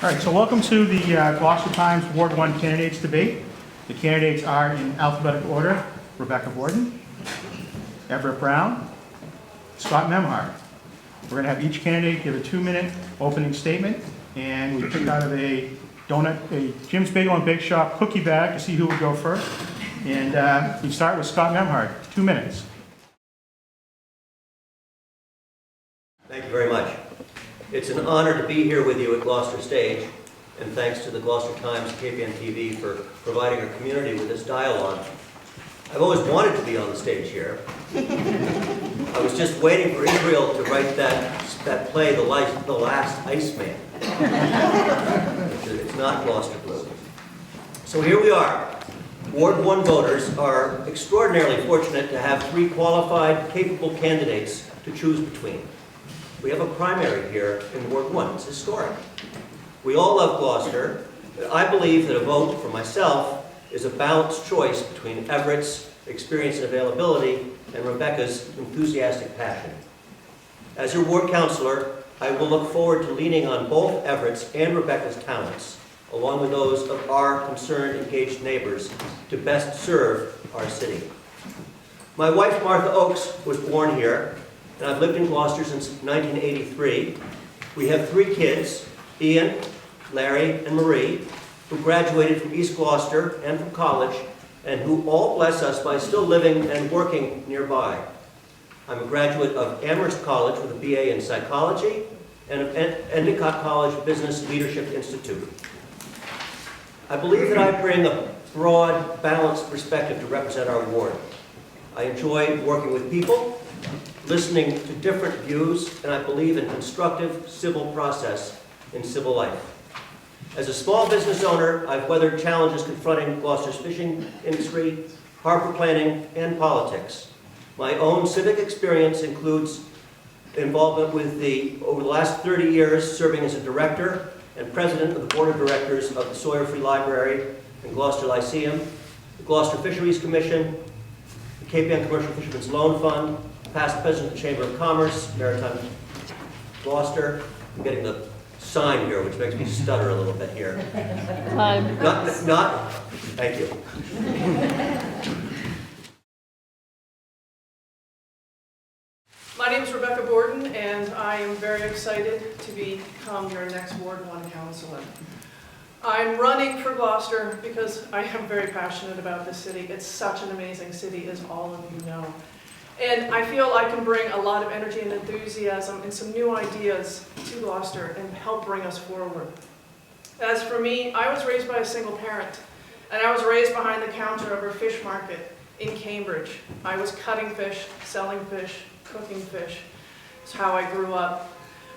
All right, so welcome to the Gloucester Times Ward 1 candidates debate. The candidates are in alphabetical order: Rebecca Borden, Everett Brown, Scott Memhard. We're going to have each candidate give a 2-minute opening statement, and we picked out of a Jim's Bagel and Bake Shop cookie bag to see who would go first. And we start with Scott Memhard, 2 minutes. Thank you very much. It's an honor to be here with you at Gloucester Stage, and thanks to the Gloucester Times and KPN TV for providing our community with this dialogue. I've always wanted to be on the stage here. I was just waiting for Israel to write that play, The Last Iceman. It's not Gloucester Blue. So here we are. Ward 1 voters are extraordinarily fortunate to have 3 qualified, capable candidates to choose between. We have a primary here in Ward 1. It's historic. We all love Gloucester, but I believe that a vote for myself is a balanced choice between Everett's experience and availability and Rebecca's enthusiastic passion. As your ward councillor, I will look forward to leaning on both Everett's and Rebecca's talents, along with those of our concerned, engaged neighbors, to best serve our city. My wife, Martha Oakes, was born here, and I've lived in Gloucester since 1983. We have 3 kids, Ian, Larry, and Marie, who graduated from East Gloucester and from college, and who all bless us by still living and working nearby. I'm a graduate of Amherst College with a BA in psychology and of Endicott College Business Leadership Institute. I believe that I bring a broad, balanced perspective to represent our ward. I enjoy working with people, listening to different views, and I believe in constructive civil process in civil life. As a small business owner, I've weathered challenges confronting Gloucester's fishing industry, harbor planning, and politics. My own civic experience includes involvement with over the last 30 years, serving as a director and president of the board of directors of the Sawyer Free Library and Gloucester Lyceum, the Gloucester Fisheries Commission, the KPN Commercial Fishermen's Loan Fund, past president of the Chamber of Commerce, Maritime Gloucester. I'm getting the sign here, which makes me stutter a little bit here. Thank you. My name is Rebecca Borden, and I am very excited to become your next Ward 1 councillor. I'm running for Gloucester because I am very passionate about this city. It's such an amazing city, as all of you know. And I feel I can bring a lot of energy and enthusiasm and some new ideas to Gloucester and help bring us forward. As for me, I was raised by a single parent, and I was raised behind the counter of a fish market in Cambridge. I was cutting fish, selling fish, cooking fish. It's how I grew up.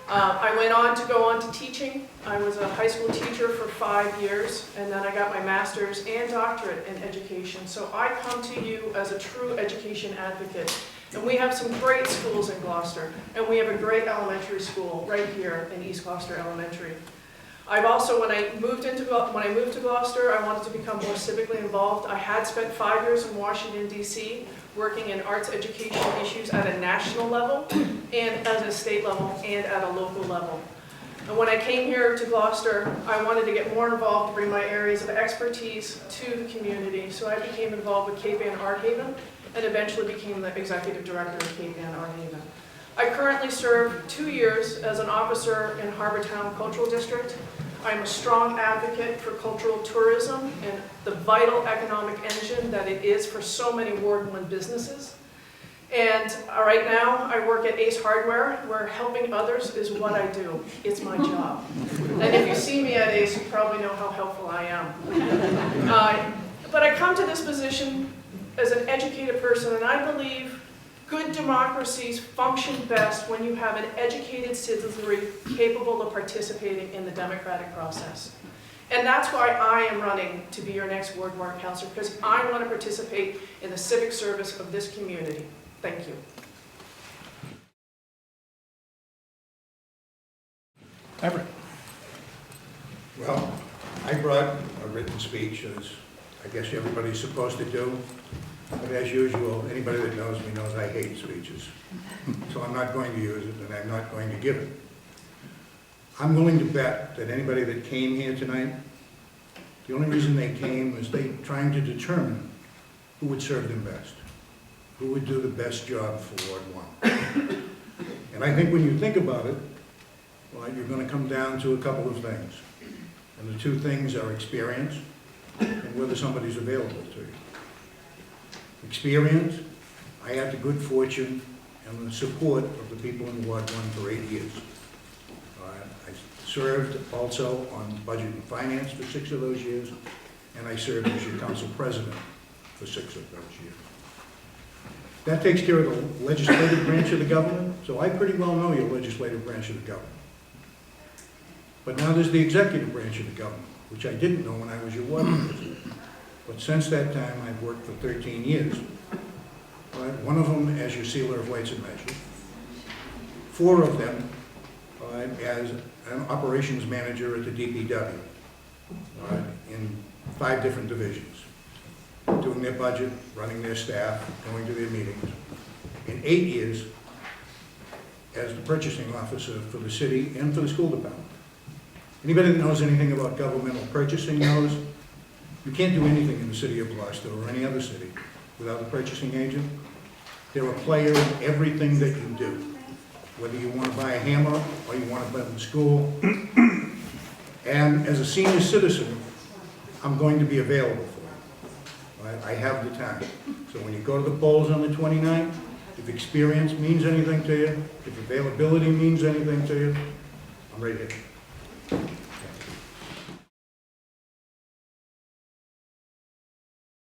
I went on to go on to teaching. I was a high school teacher for 5 years, and then I got my master's and doctorate in education. So I come to you as a true education advocate. And we have some great schools in Gloucester, and we have a great elementary school right here in East Gloucester Elementary. I've also, when I moved to Gloucester, I wanted to become more civically involved. I had spent 5 years in Washington, D.C., working in arts education issues at a national level, and at a state level, and at a local level. And when I came here to Gloucester, I wanted to get more involved to bring my areas of expertise to the community. So I became involved with KPN Art Haven, and eventually became the executive director of KPN Art Haven. I currently serve 2 years as an officer in Harbortown Cultural District. I'm a strong advocate for cultural tourism and the vital economic engine that it is for so many Ward 1 businesses. And right now, I work at Ace Hardware, where helping others is what I do. It's my job. And if you see me at Ace, you probably know how helpful I am. But I come to this position as an educated person, and I believe good democracies function best when you have an educated citizenry capable of participating in the democratic process. And that's why I am running to be your next Ward 1 councillor, because I want to participate in the civic service of this community. Thank you. Everett. Well, I brought a written speech, as I guess everybody's supposed to do. But as usual, anybody that knows me knows I hate speeches. So I'm not going to use it, and I'm not going to give it. I'm willing to bet that anybody that came here tonight, the only reason they came was they trying to determine who would serve them best, who would do the best job for Ward 1. And I think when you think about it, well, you're going to come down to a couple of things. And the two things are experience and whether somebody's available to you. Experience, I had the good fortune and the support of the people in Ward 1 for 8 years. I served also on budget and finance for 6 of those years, and I served as your council president for 6 of those years. That takes care of the legislative branch of the government, so I pretty well know your legislative branch of the government. But now there's the executive branch of the government, which I didn't know when I was your ward president. But since that time, I've worked for 13 years. One of them as your sealer of weights and measures. 4 of them as an operations manager at the DPW in 5 different divisions, doing their budget, running their staff, going to their meetings. In 8 years as the purchasing officer for the city and for the school department. Anybody that knows anything about governmental purchasing knows you can't do anything in the city of Gloucester or any other city without a purchasing agent. They're a player in everything that you do, whether you want to buy a hammer or you want to build a school. And as a senior citizen, I'm going to be available for you. I have the time. So when you go to the polls on the 29th, if experience means anything to you, if availability means anything to you, I'm right here.